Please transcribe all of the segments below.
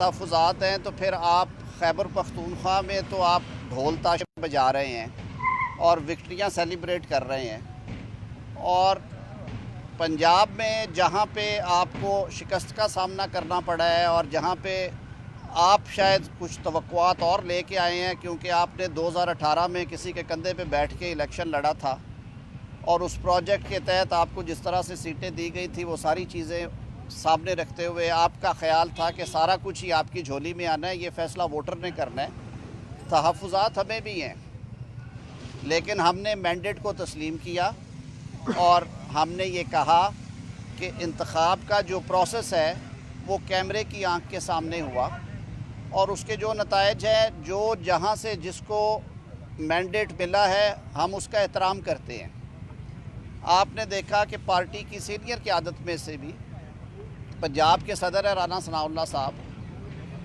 तहफ़्फ़ुज़ात हैं तो फिर आप खैबर पख्तूनख्वा में तो आप ढोल ताशे बजा रहे हैं और विक्ट्रियाँ सेलिब्रेट कर रहे हैं, और पंजाब में जहाँ पे आपको शिकस्त का सामना करना पड़ा है और जहाँ पे आप शायद कुछ तवक्कुआत और लेके आए हैं, क्योंकि आपने 2018 में किसी के कंधे पे बैठ के इलेक्शन लड़ा था और उस प्रोजेक्ट के तहत आपको जिस तरह से सीटें दी गई थी वो सारी चीज़ें सामने रखते हुए आपका ख्याल था कि सारा कुछ ही आपकी झोली में आना है, ये फ़ैसला वोटर ने करना है। तहफ़्फ़ुज़ात हमें भी हैं, लेकिन हमने मैंडेट को तस्लीम किया और हमने ये कहा कि इंतखाब का जो प्रोसेस है वो कैमरे की आंख के सामने हुआ और उसके जो नताइज हैं, जो जहाँ से जिसको मैंडेट मिला है हम उसका एहतराम करते हैं। आपने देखा कि पार्टी की सीनियर क़यादत में से भी पंजाब के सदर है राना सनाउल्लाह साहब,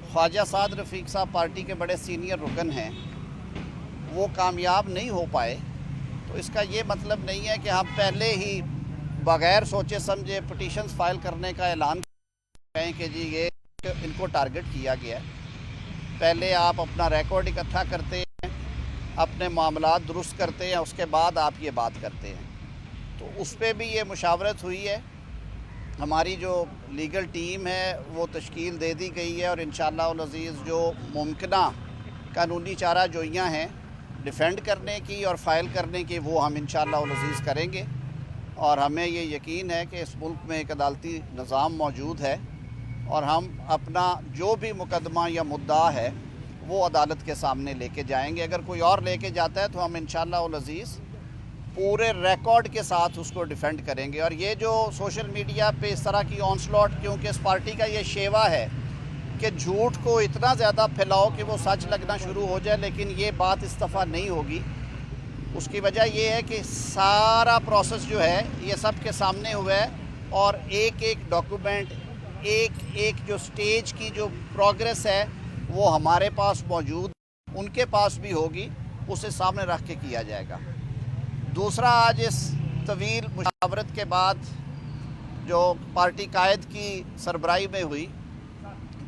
ख्वाजा साद रफ़ीक साहब पार्टी के बड़े सीनियर रुकन हैं, वो कामयाब नहीं हो पाए। तो इसका ये मतलब नहीं है कि हम पहले ही बग़ैर सोचे समझे पटिशन्स फाइल करने का ऐलान करें कि जी ये इनको टारगेट किया गया है। पहले आप अपना रिकॉर्ड इकट्ठा करते हैं, अपने मामलात दुरुस्त करते हैं, उसके बाद आप ये बात करते हैं। तो उस पर भी ये मुशावरत हुई है। हमारी जो लीगल टीम है वो तश्कील दे दी गई है और इंशाअल्लाह उल अज़ीज़ जो मुमकिना कानूनी चारा जोइयाँ हैं डिफ़ेंड करने की और फ़ाइल करने की, वो हम इंशाअल्लाह उल अज़ीज़ करेंगे। और हमें ये यकीन है कि इस मुल्क में एक अदालती निज़ाम मौजूद है और हम अपना जो भी मुकदमा या मुद्दा है वो अदालत के सामने लेके जाएंगे। अगर कोई और लेके जाता है तो हम इंशाअल्लाह उल अज़ीज़ पूरे रिकॉर्ड के साथ उसको डिफेंड करेंगे। और ये जो सोशल मीडिया पे इस तरह की ऑनस्लॉट, क्योंकि इस पार्टी का ये शेवा है कि झूठ को इतना ज़्यादा फैलाओ कि वो सच लगना शुरू हो जाए, लेकिन ये बात इस दफ़ा नहीं होगी। उसकी वजह ये है कि सारा प्रोसेस जो है ये सब के सामने हुआ है और एक एक डॉक्यूमेंट, एक एक जो स्टेज की जो प्रोग्रेस है वो हमारे पास मौजूद, उनके पास भी होगी, उसे सामने रख के किया जाएगा। दूसरा, आज इस तवील मुशावरत के बाद जो पार्टी कायद की सरबराही में हुई,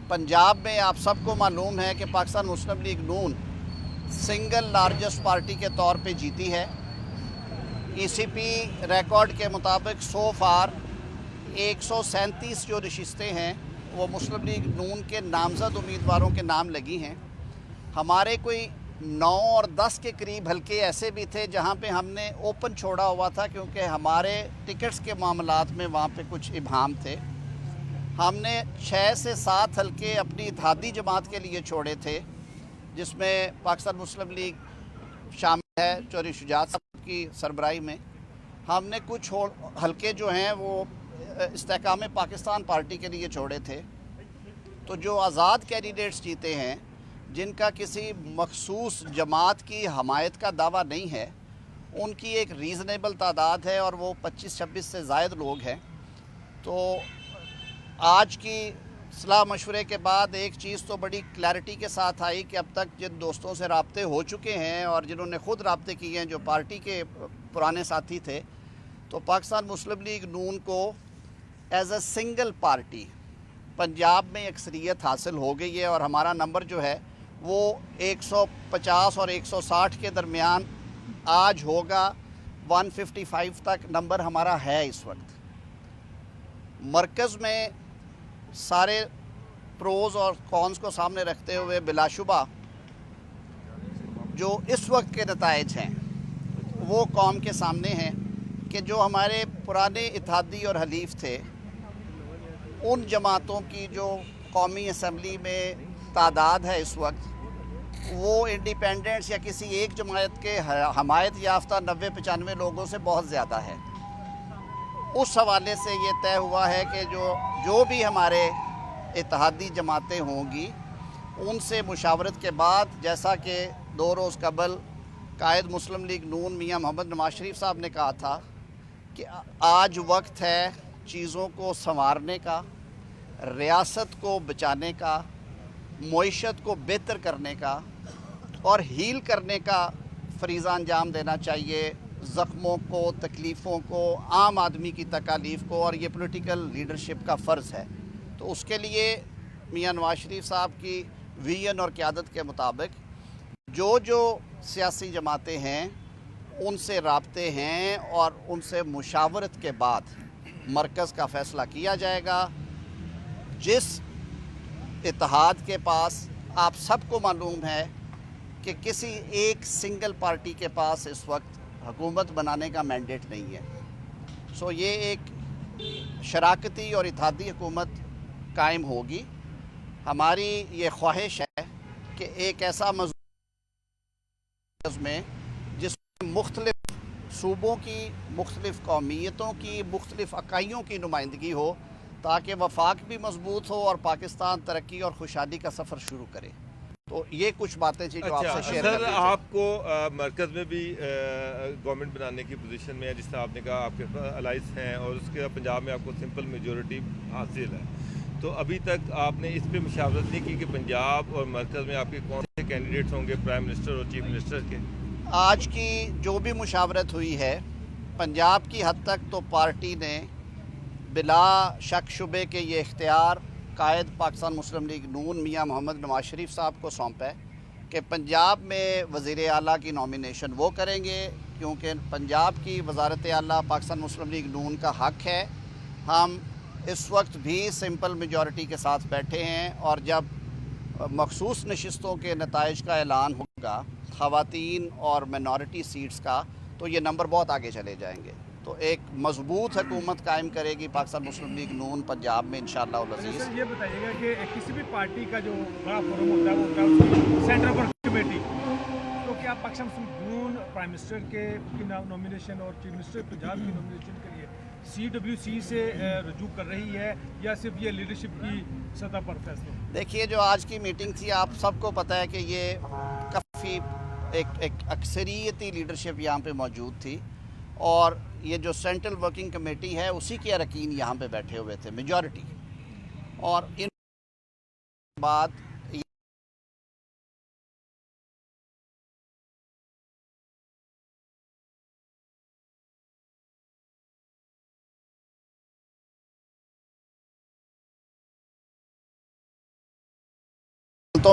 पंजाब में आप सबको मालूम है कि पाकिस्तान मुस्लिम लीग नून सिंगल लार्जेस्ट पार्टी के तौर पे जीती है। ईसीपी रिकॉर्ड के मुताबिक सो फार 137 जो नशिस्तें हैं वो मुस्लिम लीग नून के नामज़द उम्मीदवारों के नाम लगी हैं। हमारे कोई 9 और 10 के करीब हलके ऐसे भी थे जहां पे हमने ओपन छोड़ा हुआ था, क्योंकि हमारे टिकट्स के मामलात में वहां पे कुछ इबहम थे। हमने 6 से 7 हलके अपनी इत्तेहादी जमात के लिए छोड़े थे, जिसमें पाकिस्तान मुस्लिम लीग शामिल है चौधरी शुजात साहब की सरबराही में। हमने कुछ हलके जो हैं वो इस्तेहकाम पाकिस्तान पार्टी के लिए छोड़े थे। तो जो आज़ाद कैंडिडेट्स जीते हैं, जिनका किसी मखसूस जमात की हमायत का दावा नहीं है, उनकी एक रीज़नेबल तादाद है और वो 25-26 से ज़ायद लोग हैं। तो आज की सलाह मशवरे के बाद एक चीज़ तो बड़ी क्लैरिटी के साथ आई कि अब तक जिन दोस्तों से राब्ते हो चुके हैं और जिन्होंने ख़ुद राब्ते किए हैं, जो पार्टी के पुराने साथी थे, तो पाकिस्तान मुस्लिम लीग नून को as a single party Punjab में अक्सरियत हासिल हो गई है और हमारा नंबर जो है वो 150 और 160 के दरमियान आज होगा। 155 तक नंबर हमारा है इस वक्त। मरकज़ में सारे प्रोज़ और कॉन्स को सामने रखते हुए बिलाशुबा जो इस वक्त के नताइज हैं वो कौम के सामने हैं कि जो हमारे पुराने इत्तेहादी और हलीफ थे, उन जमातों की जो कौमी असम्बली में तादाद है इस वक्त, वो इंडिपेंडेंट्स या किसी एक जमात के हमायत याफ्ता 90-95 लोगों से बहुत ज़्यादा है। उस हवाले से ये तय हुआ है कि जो भी हमारे इत्तेहादी जमातें होंगी, उनसे मुशावरत के बाद, जैसा कि 2 रोज़ कबल कायद मुस्लिम लीग नून मियाँ मोहम्मद नवाज शरीफ साहब ने कहा था कि आज वक्त है चीज़ों को संवारने का, रियासत को बचाने का, मईशत को बेहतर करने का और हील करने का फरीज़ा अंजाम देना चाहिए। ज़ख्मों को, तकलीफ़ों को, आम आदमी की तकालीफ़ को, और ये पॉलिटिकल लीडरशिप का फ़र्ज़ है। तो उसके लिए میاں نواز شریف صاحب کی ویژن اور قیادت کے مطابق جو سیاسی جماعتیں ہیں ان سے رابطے ہیں اور ان سے مشاورت کے بعد مرکز کا فیصلہ کیا جائے گا. جس اتحاد کے پاس آپ سب کو معلوم ہے کہ کسی ایک سنگل پارٹی کے پاس اس وقت حکومت بنانے کا مینڈیٹ نہیں ہے. سو یہ ایک شراکتی اور اتحادی حکومت قائم ہوگی. ہماری یہ خواہش ہے کہ ایک ایسا مرکز میں جس میں مختلف صوبوں کی، مختلف قومیتوں کی، مختلف اکائیوں کی نمائندگی ہو تاکہ وفاق بھی مضبوط ہو اور پاکستان ترقی اور خوشحالی کا سفر شروع کرے. تو یہ کچھ باتیں تھیں جو آپ سے شیئر سر، آپ کو مرکز میں بھی گورنمنٹ بنانے کی پوزیشن میں ہے، جس طرح آپ نے کہا آپ کے الائنس ہیں اور اس کے پنجاب میں آپ کو سمپل میجورٹی حاصل ہے. تو ابھی تک آپ نے اس پہ مشاورت نہیں کی کہ پنجاب اور مرکز میں آپ کے کون سے کینڈیڈیٹس ہوں گے پرائم منسٹر اور چیف منسٹر کے؟ آج کی جو بھی مشاورت ہوئی ہے پنجاب کی حد تک تو پارٹی نے بلا شک شبے کے یہ اختیار قائد پاکستان مسلم لیگ نون میاں محمد نواز شریف صاحب کو سونپا ہے کہ پنجاب میں وزیر اعلیٰ کی نامینیشن وہ کریں گے، کیونکہ پنجاب کی وزارت اعلیٰ پاکستان مسلم لیگ نون کا حق ہے. ہم اس وقت بھی سمپل میجورٹی کے ساتھ بیٹھے ہیں اور جب مخصوص نشستوں کے نتائج کا اعلان ہوگا خواتین اور مینورٹی سیٹس کا تو یہ نمبر بہت آگے چلے جائیں گے. تو ایک مضبوط حکومت قائم کرے گی پاکستان مسلم لیگ نون پنجاب میں انشاءاللہ العزیز. سر یہ بتائیے گا کہ کسی بھی پارٹی کا جو بڑا فورم ہوتا ہے وہ ہوتا ہے اس کی سینٹرل ورکنگ کمیٹی، تو کیا پاکستان مسلم نون پرائم منسٹر کے نامینیشن اور چیف منسٹر پنجاب کی نامینیشن کے لیے CWC سے رجوع کر رہی ہے یا صرف یہ لیڈرشپ کی سطح پر فیصلہ؟ دیکھیے، جو آج کی میٹنگ تھی آپ سب کو پتہ ہے کہ یہ کافی ایک اکثریتی لیڈرشپ یہاں پہ موجود تھی اور یہ جو سینٹرل ورکنگ کمیٹی ہے اسی کے اراکین یہاں پہ بیٹھے ہوئے تھے میجورٹی. اور ان بات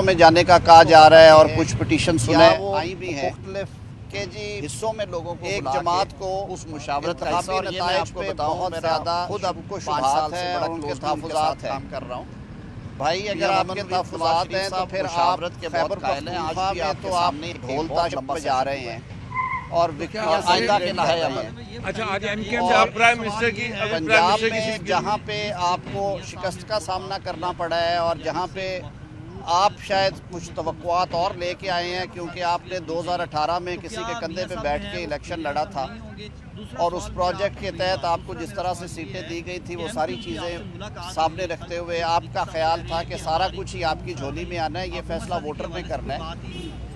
میں جانے کا کہا جا رہا ہے اور کچھ پٹیشن سنے آئی بھی ہیں مختلف کہ جی حصوں میں لوگوں کو ایک جماعت کو اس مشاورت کا حصہ، اور یہ میں آپ کو بتاؤں بہت زیادہ خود اب کو 5 سال سے بڑا کلوز تحفظات کام کر رہا ہوں. بھائی اگر آپ کے تحفظات ہیں تو پھر مشاورت کے خیبر پختونخوا میں تو آپ ڈھول تاش بجا رہے ہیں اور آئندہ کے نہائے عمل. اچھا، آج M Q M prime minister کی پنجاب میں جہاں پہ آپ کو شکست کا سامنا کرنا پڑا ہے اور جہاں پہ آپ شاید کچھ توقعات اور لے کے آئے ہیں کیونکہ آپ نے 2018 میں کسی کے کندھے پہ بیٹھ کے الیکشن لڑا تھا اور اس پروجیکٹ کے تحت آپ کو جس طرح سے سیٹیں دی گئی تھی وہ ساری چیزیں سامنے رکھتے ہوئے آپ کا خیال تھا کہ سارا کچھ ہی آپ کی جھولی میں آنا ہے، یہ فیصلہ ووٹر نے کرنا ہے.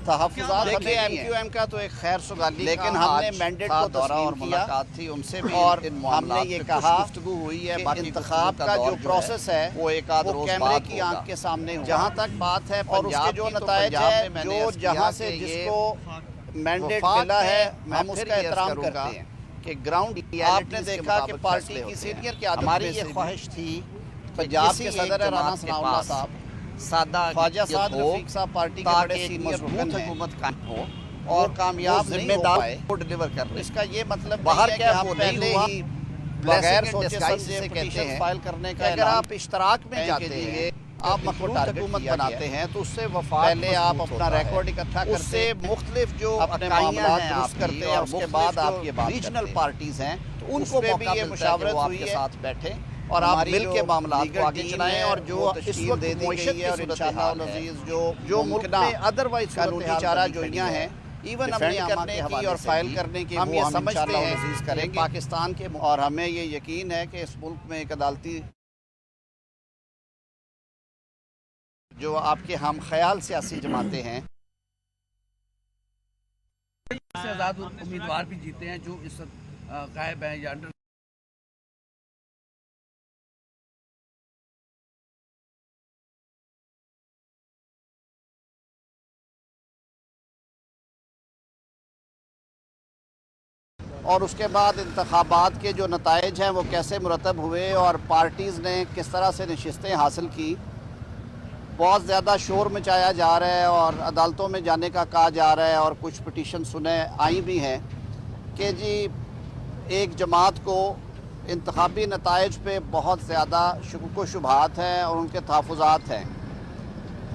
تحفظات دیکھیں ایم کیو ایم کا تو ایک خیر سگالی، لیکن ہم نے مینڈیٹ کو تسلیم کیا، ملاقات تھی ان سے بھی اور ہم نے یہ کہا گفتگو ہوئی ہے کہ انتخاب کا جو پروسیس ہے وہ ایک آدھ روز کیمرے کی آنکھ کے سامنے ہو. جہاں تک بات ہے اور اس کے جو نتائج ہے جو جہاں سے جس کو مینڈیٹ ملا ہے ہم اس کا احترام کرتے ہیں کہ گراؤنڈ آپ نے دیکھا کہ پارٹی کی سینئر قیادت ہماری یہ خواہش تھی پنجاب کے صدر رانا ثناء اللہ صاحب سادہ خواجہ سعد رفیق صاحب پارٹی کے بڑے سینئر رکن ہیں، حکومت قائم ہو اور کامیاب ذمہ دار کو ڈیلیور کر رہے. اس کا یہ مطلب باہر کیا ہم پہلے ہی بغیر سوچے سمجھے پٹیشن فائل کرنے کا اگر آپ اشتراک میں جاتے ہیں آپ مخلوط حکومت بناتے ہیں تو اس سے پہلے آپ اپنا ریکارڈ اکٹھا کرتے ہیں، اس سے مختلف جو اپنے معاملات درست کرتے ہیں اور اس کے بعد آپ یہ ریجنل پارٹیز ہیں تو ان کو بھی یہ مشاورت ہوئی ہے ساتھ بیٹھے اور آپ مل کے معاملات کو آگے چلائیں اور جو اس وقت دے دی گئی ہے اور انشاءاللہ العزیز جو ملک میں ادروائز قانونی چارہ جوئیاں ہیں ایون ڈیفینڈ کرنے کی اور فائل کرنے کی ہم یہ سمجھتے ہیں کریں گے پاکستان کے، اور ہمیں یہ یقین ہے کہ اس ملک میں ایک عدالتی جو آپ کے ہم خیال سیاسی جماعتیں ہیں سے آزاد امیدوار بھی جیتے ہیں جو اس وقت غائب ہیں یا انڈر اور اس کے بعد انتخابات کے جو نتائج ہیں وہ کیسے مرتب ہوئے اور پارٹیز نے کس طرح سے نشستیں حاصل کی बहुत ज़्यादा शोर मचाया जा रहा है और अदालतों में जाने का कहा जा रहा है और कुछ पिटीशन सुने आई भी हैं कि जी एक जमात को इंतखाबी नताइज पे बहुत ज़्यादा शुक्क व शुबहात हैं और उनके तहफ़्फ़ुज़ात हैं।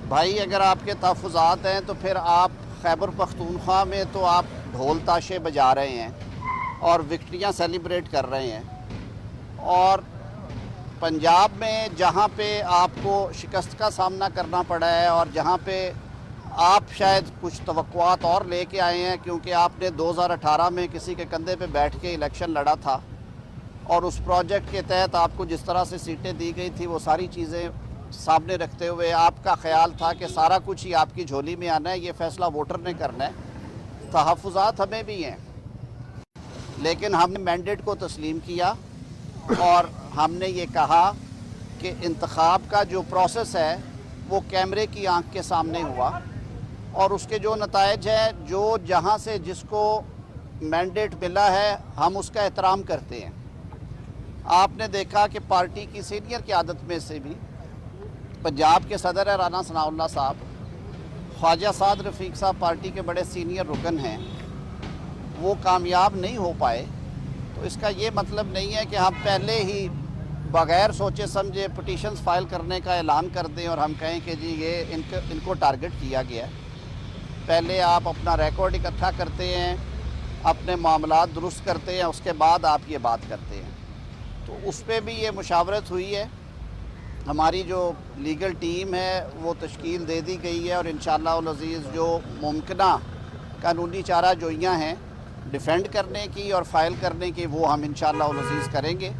भाई अगर आपके तहफ़्फ़ुज़ात हैं तो फिर आप खैबर पख्तूनख्वा में तो आप ढोल ताशे बजा रहे हैं और विक्ट्रियाँ सेलिब्रेट कर रहे हैं, और पंजाब में जहाँ पे आपको शिकस्त का सामना करना पड़ा है और जहाँ पे आप शायद कुछ तवक्कुआत और लेके आए हैं, क्योंकि आपने 2018 में किसी के कंधे पे बैठ के इलेक्शन लड़ा था और उस प्रोजेक्ट के तहत आपको जिस तरह से सीटें दी गई थी वो सारी चीज़ें सामने रखते हुए आपका ख्याल था कि सारा कुछ ही आपकी झोली में आना है, ये फ़ैसला वोटर ने करना है। तहफ़्फ़ुज़ात हमें भी हैं, लेकिन हमने मैंडेट को तस्लीम किया और हमने ये कहा कि इंतखाब का जो प्रोसेस है वो कैमरे की आंख के सामने हुआ और उसके जो नताइज हैं, जो जहाँ से जिसको मैंडेट मिला है हम उसका एहतराम करते हैं। आपने देखा कि पार्टी की सीनियर क़यादत में से भी पंजाब के सदर है राना सनाउल्लाह साहब, ख्वाजा साद रफ़ीक साहब पार्टी के बड़े सीनियर रुकन हैं, वो कामयाब नहीं हो पाए। तो इसका ये मतलब नहीं है कि हम पहले ही बग़ैर सोचे समझे पिटीशंस फाइल करने का ऐलान कर दें और हम कहें कि जी ये इनको टारगेट किया गया है। पहले आप अपना रिकॉर्ड इकट्ठा करते हैं, अपने मामलात दुरुस्त करते हैं, उसके बाद आप ये बात करते हैं। तो उस पर भी ये मुशावरत हुई है। हमारी जो लीगल टीम है वो तश्कील दे दी गई है और इंशाअल्लाह उल अज़ीज़ जो मुमकिना कानूनी चारा जोइयाँ हैं डिफेंड करने की और फाइल करने की, वो हम इंशाअल्लाह उल अज़ीज़ करेंगे।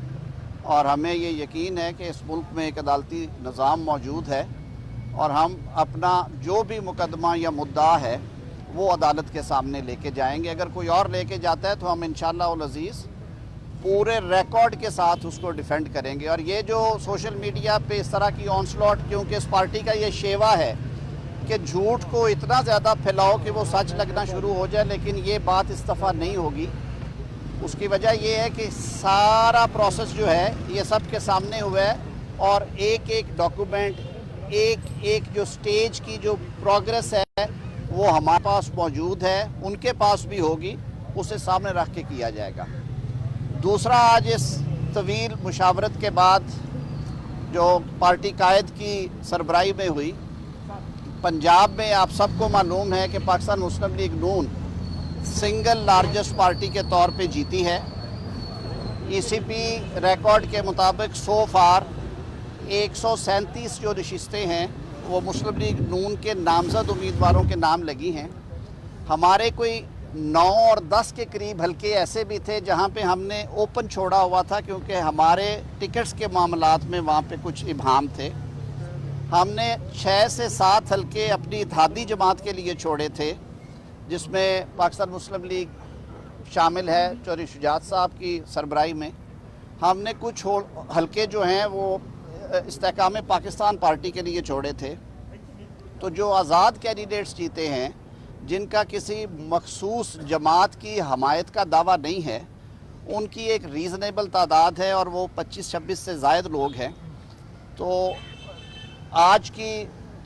और हमें ये यकीन है कि इस मुल्क में एक अदालती निज़ाम मौजूद है और हम अपना जो भी मुकदमा या मुद्दा है वो अदालत के सामने लेके जाएंगे। अगर कोई और लेके जाता है तो हम इंशाअल्लाह उल अज़ीज़ पूरे रिकॉर्ड के साथ उसको डिफेंड करेंगे। और ये जो सोशल मीडिया पे इस तरह की ऑनस्लॉट, क्योंकि इस पार्टी का ये शेवा है कि झूठ को इतना ज़्यादा फैलाओ कि वो सच लगना शुरू हो जाए, लेकिन ये बात इस दफ़ा नहीं होगी। उसकी वजह ये है कि सारा प्रोसेस जो है ये सब के सामने हुआ है और एक एक डॉक्यूमेंट, एक एक जो स्टेज की जो प्रोग्रेस है वो हमारे पास मौजूद है, उनके पास भी होगी, उसे सामने रख के किया जाएगा। दूसरा, आज इस तवील मुशावरत के बाद जो पार्टी कायद की सरबराही में हुई, पंजाब में आप सबको मालूम है कि पाकिस्तान मुस्लिम लीग नून सिंगल लार्जेस्ट पार्टी के तौर पे जीती है। ईसीपी रिकॉर्ड के मुताबिक सो फार 137 जो नशिस्तें हैं वो मुस्लिम लीग नून के नामजद उम्मीदवारों के नाम लगी हैं। हमारे कोई 9 और 10 के करीब हलके ऐसे भी थे जहां पे हमने ओपन छोड़ा हुआ था, क्योंकि हमारे टिकट्स के मामलात में वहां पे कुछ इब्हाम थे। हमने 6 से 7 हलके अपनी इत्तेहादी जमात के लिए छोड़े थे, जिसमें पाकिस्तान मुस्लिम लीग शामिल है चौधरी शुजात साहब की सरबराही में। हमने कुछ हलके जो हैं वो इस्तेहकाम पाकिस्तान पार्टी के लिए छोड़े थे। तो जो आज़ाद कैंडिडेट्स जीते हैं, जिनका किसी मखसूस जमात की हमायत का दावा नहीं है, उनकी एक रीज़नेबल तादाद है और वो 25-26 से ज़ायद लोग हैं। तो आज की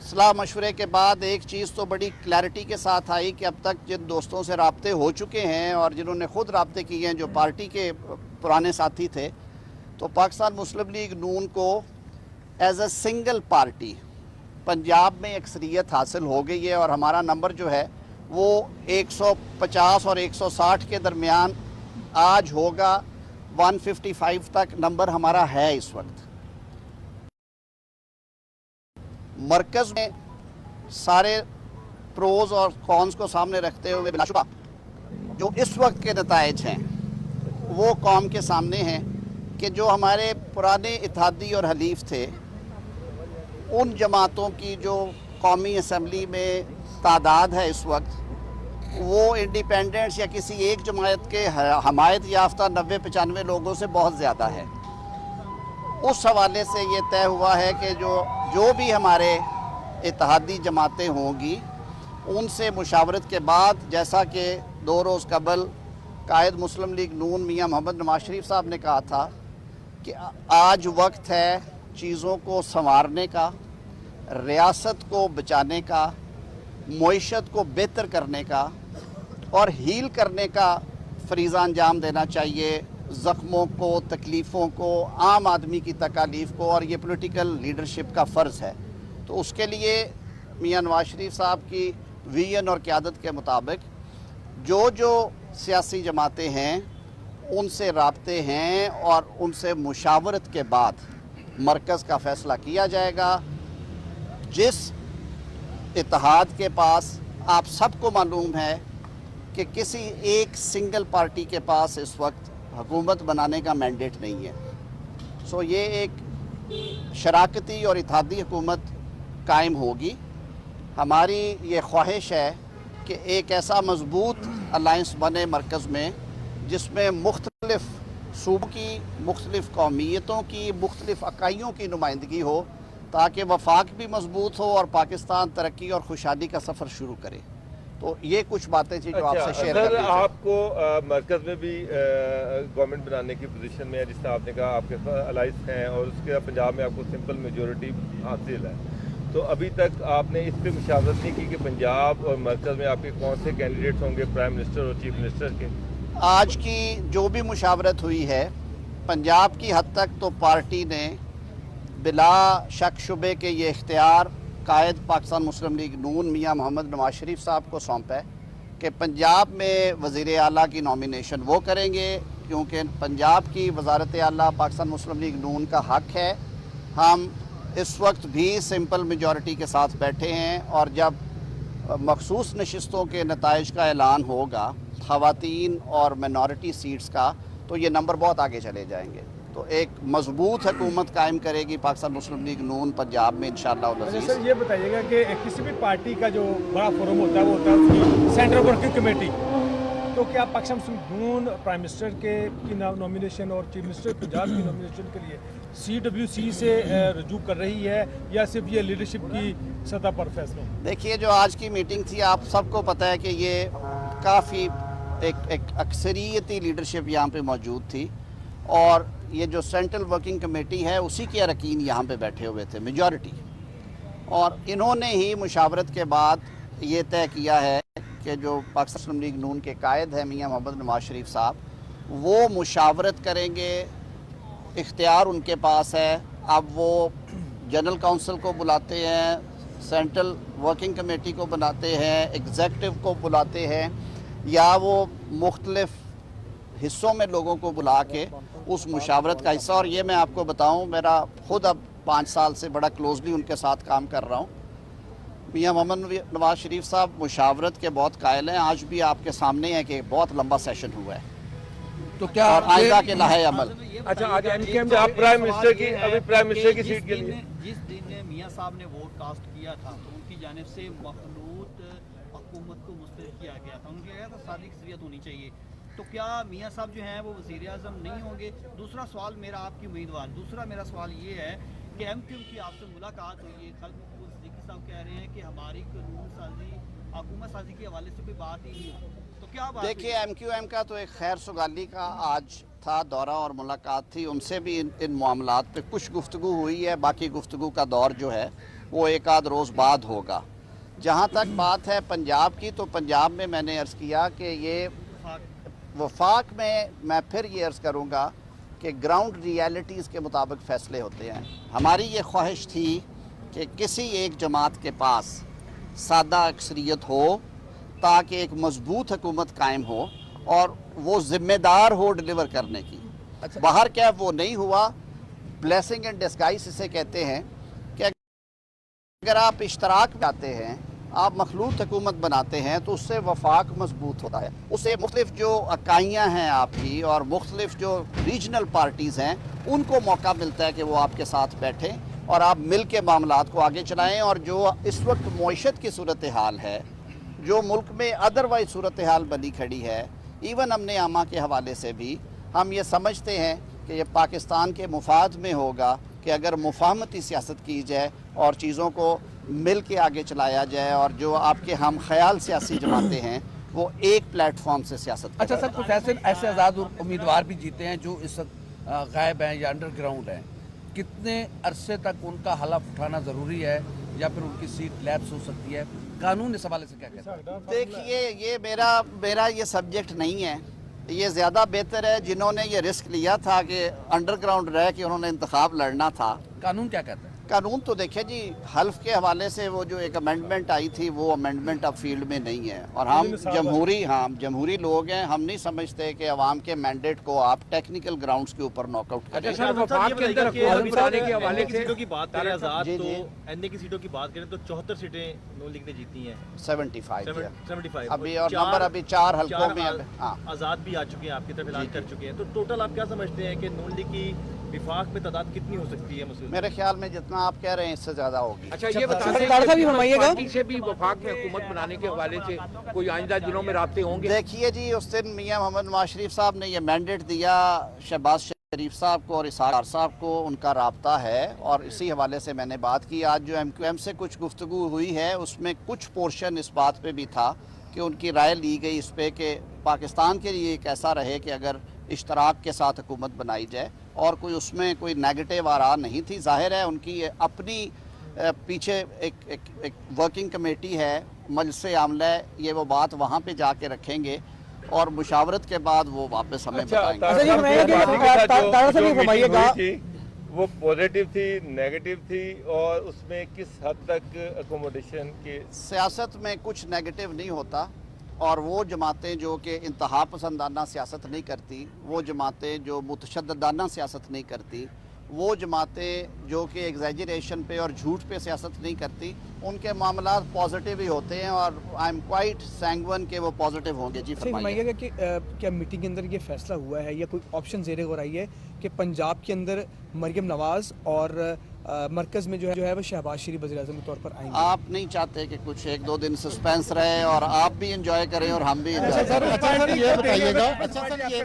सलाह मशवरे के बाद एक चीज़ तो बड़ी क्लैरिटी के साथ आई कि अब तक जिन दोस्तों से राब्ते हो चुके हैं और जिन्होंने ख़ुद राब्ते किए हैं, जो पार्टी के पुराने साथी थे, तो पाकिस्तान मुस्लिम लीग नून को as a single party Punjab में अक्सरियत हासिल हो गई है और हमारा नंबर जो है वो 150 और 160 के दरमियान आज होगा। 155 तक नंबर हमारा है इस वक्त। मरकज़ में सारे प्रोज और कॉन्स को सामने रखते हुए बिलाशुबा जो इस वक्त के नताइज हैं वो कौम के सामने हैं कि जो हमारे पुराने इत्तेहादी और हलीफ थे, उन जमातों की जो कौमी असम्बली में तादाद है इस वक्त, वो इंडिपेंडेंट्स या किसी एक जमात के हमायत याफ्ता 90-95 लोगों से बहुत ज़्यादा है। उस हवाले से ये तय हुआ है कि जो भी हमारे इत्तेहादी जमातें होंगी, उनसे मुशावरत के बाद, जैसा कि 2 रोज़ कबल कायद मुस्लिम लीग नून मियाँ मोहम्मद नवाज शरीफ साहब ने कहा था कि आज वक्त है चीज़ों को संवारने का, रियासत को बचाने का, मईशत को बेहतर करने का और हील करने का फरीज़ा अंजाम देना चाहिए। ज़ख्मों को, तकलीफ़ों को, आम आदमी की तकालीफ़ को, और ये पॉलिटिकल लीडरशिप का फ़र्ज़ है। तो उसके लिए मियां नवाज शरीफ साहब की विजन और क़यादत के मुताबिक जो सियासी जमातें हैं उनसे राब्ते हैं और उनसे मुशावरत के बाद मरकज़ का फ़ैसला किया जाएगा। जिस इत्तेहाद के पास, आप सबको मालूम है कि किसी एक सिंगल पार्टी के पास इस वक्त हुकूमत बनाने का मैंडेट नहीं है। सो ये एक शराकती और इत्तेहादी हुकूमत कायम होगी। हमारी ये ख्वाहिश है कि एक ऐसा मजबूत अलाइंस बने मरकज़ में जिसमें मुख्तलिफ़ सूबों की, मुख्तलिफ़ कौमियतों की, मुख्तलिफ़ अकाइयों की नुमाइंदगी हो, ताकि वफाक भी मजबूत हो और पाकिस्तान तरक्की और खुशहाली का सफ़र शुरू करे। तो ये कुछ बातें थी जो आपसे शेयर सर, करनी थी। आपको मरकज़ में भी गवर्नमेंट बनाने की पोजीशन में है, जिस तरह आपने कहा आपके अलाइस हैं और उसके पंजाब में आपको सिंपल मेजॉरिटी हासिल है। तो अभी तक आपने इस पर मुशावरत नहीं की कि पंजाब और मरकज़ में आपके कौन से कैंडिडेट्स होंगे प्राइम मिनिस्टर और चीफ मिनिस्टर के? आज की जो भी मुशावरत हुई है, पंजाब की हद तक तो पार्टी ने बिला शक शुबे के ये इख्तियार कायद पाकिस्तान मुस्लिम लीग नून मियां मोहम्मद नवाज शरीफ साहब को सौंपा है कि पंजाब में वज़ीर आला की नॉमिनेशन वो करेंगे, क्योंकि पंजाब की वज़ारत आला पाकिस्तान मुस्लिम लीग नून का हक़ है। हम इस वक्त भी सिंपल मेजॉरिटी के साथ बैठे हैं और जब मखसूस नशिस्तों के नताइज का ऐलान होगा ख़वातीन और मिनॉरिटी सीट्स का, तो ये नंबर बहुत आगे चले जाएंगे। तो एक मजबूत हुकूमत कायम करेगी पाकिस्तान मुस्लिम लीग नून पंजाब में इंशाअल्लाह। अच्छा सर, ये बताइएगा कि किसी भी पार्टी का जो बड़ा फोरम होता है वो होता है उसकी सेंट्रल वर्किंग कमेटी। तो क्या पाकिस्तान मुस्लिम नून प्राइम मिनिस्टर की नॉमिनेशन और चीफ मिनिस्टर पंजाब की नॉमिनेशन के लिए CWC से रजू कर रही है या सिर्फ ये लीडरशिप की सतह पर फैसला? देखिए, जो आज की मीटिंग थी, आप सबको पता है कि ये काफ़ी एक अक्सरियती लीडरशिप यहाँ पे मौजूद थी और ये जो सेंट्रल वर्किंग कमेटी है उसी के अरकान यहाँ पे बैठे हुए थे, मेजॉरिटी। और इन्होंने ही मुशावरत के बाद ये तय किया है कि जो पाकिस्तान मुस्लिम लीग नून के कायद हैं मियां मोहम्मद नवाज शरीफ साहब, वो मुशावरत करेंगे, इख्तियार उनके पास है। अब वो जनरल काउंसिल को बुलाते हैं, सेंट्रल वर्किंग कमेटी को बनाते हैं, एग्जेक्टिव को बुलाते हैं, या वो मुख्तलिफ हिस्सों में लोगों को बुला के उस मुशावरत का हिस्सा। और ये मैं आपको बताऊं, मेरा ख़ुद अब 5 साल से बड़ा क्लोजली उनके साथ काम कर रहा हूं। मियां मोहम्मद नवाज शरीफ साहब मुशावरत के बहुत कायल हैं। आज भी आपके सामने है कि बहुत लंबा सेशन हुआ है, तो क्या और आइंदा के लाहे अमल। अच्छा, आज आप प्राइम मिनिस्टर की अभी प्राइम मिनिस्टर की सीट के लिए जिस दिन मियां साहब ने वोट कास्ट किया था तो उनकी जानिब से मखलूत हुकूमत को मुस्तरद किया गया था, उनकी कहा था सादी अक्सरियत होनी चाहिए। तो क्या मियां साहब जो हैं वो वज़ीर आज़म नहीं होंगे? दूसरा सवाल मेरा आपकी उम्मीदवार, दूसरा मेरा सवाल ये है कि MQM की आपसे मुलाकात हुई है, कल मकबूल सिद्दीकी साहब कह रहे हैं कि हमारी कानून साजी, हुकूमत साजी के हवाले से कोई बात ही नहीं हुई। तो क्या बात? देखिए, MQM का तो एक खैर सुगाली का आज था दौरा और मुलाकात थी, उनसे भी इन मामलात पे कुछ गुफ्तगू हुई है। बाकी गुफ्तगू का दौर जो है वो एक आध रोज़ बाद होगा। जहाँ तक बात है पंजाब की, तो पंजाब में मैंने अर्ज़ किया कि ये वफाक में, मैं फिर ये अर्ज़ करूँगा कि ग्राउंड रियलिटीज़ के मुताबिक फ़ैसले होते हैं। हमारी ये ख्वाहिश थी कि किसी एक जमात के पास सादा अक्सरियत हो ताकि एक मजबूत हुकूमत कायम हो और वो ज़िम्मेदार हो डिलीवर करने की। अच्छा। बाहर क्या वो नहीं हुआ। ब्लेसिंग एंड डिस्गाइज इसे कहते हैं कि अगर आप इश्तराक में आते हैं, आप मखलूत हुकूमत बनाते हैं, तो उससे वफाक मजबूत होता है। उससे मुख्तलिफ जो इकाइयाँ हैं आपकी और मुख्तलिफ जो रीजनल पार्टीज़ हैं, उनको मौका मिलता है कि वो आपके साथ बैठें और आप मिल के मामलात को आगे चलाएँ। और जो इस वक्त मईशत की सूरत हाल है, जो मुल्क में अदरवाइज सूरत हाल बनी खड़ी है, इवन अमन आमा के हवाले से भी हम ये समझते हैं कि ये पाकिस्तान के मुफाद में होगा कि अगर मुफाहमती सियासत की जाए और चीज़ों को मिल के आगे चलाया जाए, और जो आपके हम ख्याल सियासी जमातें हैं वो एक प्लेटफॉर्म से सियासत करें। अच्छा सर, कुछ ऐसे आज़ाद उम्मीदवार भी जीते हैं जो इस वक्त गायब हैं या अंडरग्राउंड हैं, कितने अरसे तक उनका हलफ उठाना ज़रूरी है या फिर उनकी सीट लैप्स हो सकती है, कानून इस हवाले से क्या कहता है? देखिए, ये मेरा ये सब्जेक्ट नहीं है। ये ज़्यादा बेहतर है जिन्होंने ये रिस्क लिया था कि अंडरग्राउंड रह के उन्होंने इंतखाब लड़ना था। कानून क्या कहता है? कानून तो देखिए जी, हल्फ के हवाले से वो जो एक अमेंडमेंट आई थी, वो अमेंडमेंट अब फील्ड में नहीं है। और हम जमहूरी लोग हैं, हम नहीं समझते कि अवाम के मैंडेट को आप टेक्निकल ग्राउंड्स के ऊपर नॉकआउट करें। सीटों की बात करें आजाद, तो एनए की सीटों की बात करें तो 74 सीटें नून लीग ने जीती हैं, 75 अभी, और नंबर अभी 4 हल्कों में आजाद भी आ चुके हैं, आपकी तरफ ऐलान कर चुके हैं। तो टोटल आप क्या समझते हैं कि नून लीग की विफाक में तादाद कितनी हो सकती है? मेरे ख्याल में जितना आप कह रहे हैं इससे ज्यादा होगी। अच्छा, ये बताइएगा पार्टी से भी वफाक में हुकूमत बनाने के हवाले से कोई आइंदा दिनों में राब्ते होंगे? देखिए जी, उस दिन मियां मोहम्मद नवाज शरीफ साहब ने ये मैंडेट दिया शहबाज शरीफ साहब को और इसहाक साहब को, उनका राब्ता है और इसी हवाले से मैंने बात की। आज जो MQM से कुछ गुफ्तगू हुई है, उसमें कुछ पोर्शन इस बात पे भी था कि उनकी राय ली गई इस पे कि पाकिस्तान के लिए एक ऐसा रहे कि अगर इश्तराक के साथ हुकूमत बनाई जाए, और कोई उसमें कोई नेगेटिव आरा नहीं थी। जाहिर है उनकी अपनी पीछे एक वर्किंग कमेटी है, मजलिस आमला, ये वो बात वहाँ पे जाके रखेंगे और मुशावरत के बाद वो वापस हमें बताएंगे। वो पॉजिटिव थी, नेगेटिव थी, और उसमें किस हद तक अकोमोडेशन के? सियासत में कुछ नेगेटिव नहीं होता, और वो जमातें जो कि इंतहा पसंदाना सियासत नहीं करती, वो जमातें जो मुतशद्दिदाना सियासत नहीं करती, वो जमातें जो कि एग्जैजरेशन पे और झूठ पे सियासत नहीं करती, उनके मामला पॉजिटिव ही होते हैं और आई एम क्वाइट सैंगवन के वो पॉजिटिव होंगे। जी फरमाइएगा कि क्या मीटिंग के अंदर ये फैसला हुआ है या कोई ऑप्शन ज़ेरे हो रही है कि पंजाब के अंदर मरियम नवाज़ और मरकज़ में जो है वो शहबाज शरीफ वज़ीर-ए-आज़म के तौर पर आएंगे? आप नहीं चाहते कि कुछ 1-2 दिन सस्पेंस रहे और आप भी एंजॉय करें और हम भी ये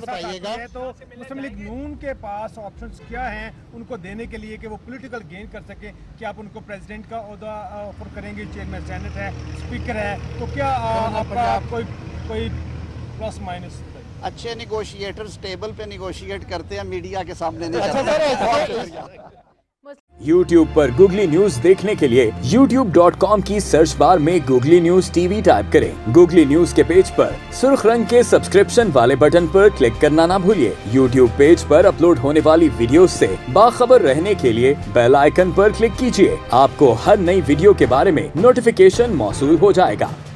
बताइएगा तो मुस्लिम लीग नून के पास ऑप्शंस क्या हैं उनको देने के लिए कि वो पॉलिटिकल गेन कर सके? कि आप उनको प्रेसिडेंट का ओहदा ऑफर करेंगे, चेयरमैन सेनेट है, स्पीकर है, तो क्या आपका कोई प्लस माइनस? अच्छे निगोशिएटर्स टेबल पे निगोशिएट करते हैं, मीडिया के सामने नहीं। YouTube पर गूगली न्यूज देखने के लिए youtube.com की सर्च बार में गूगली न्यूज TV टाइप करें। गूगली न्यूज के पेज पर सुर्ख रंग के सब्सक्रिप्शन वाले बटन पर क्लिक करना ना भूलिए। YouTube पेज पर अपलोड होने वाली वीडियोस से बाखबर रहने के लिए बेल आइकन पर क्लिक कीजिए। आपको हर नई वीडियो के बारे में नोटिफिकेशन मौसूल हो जाएगा।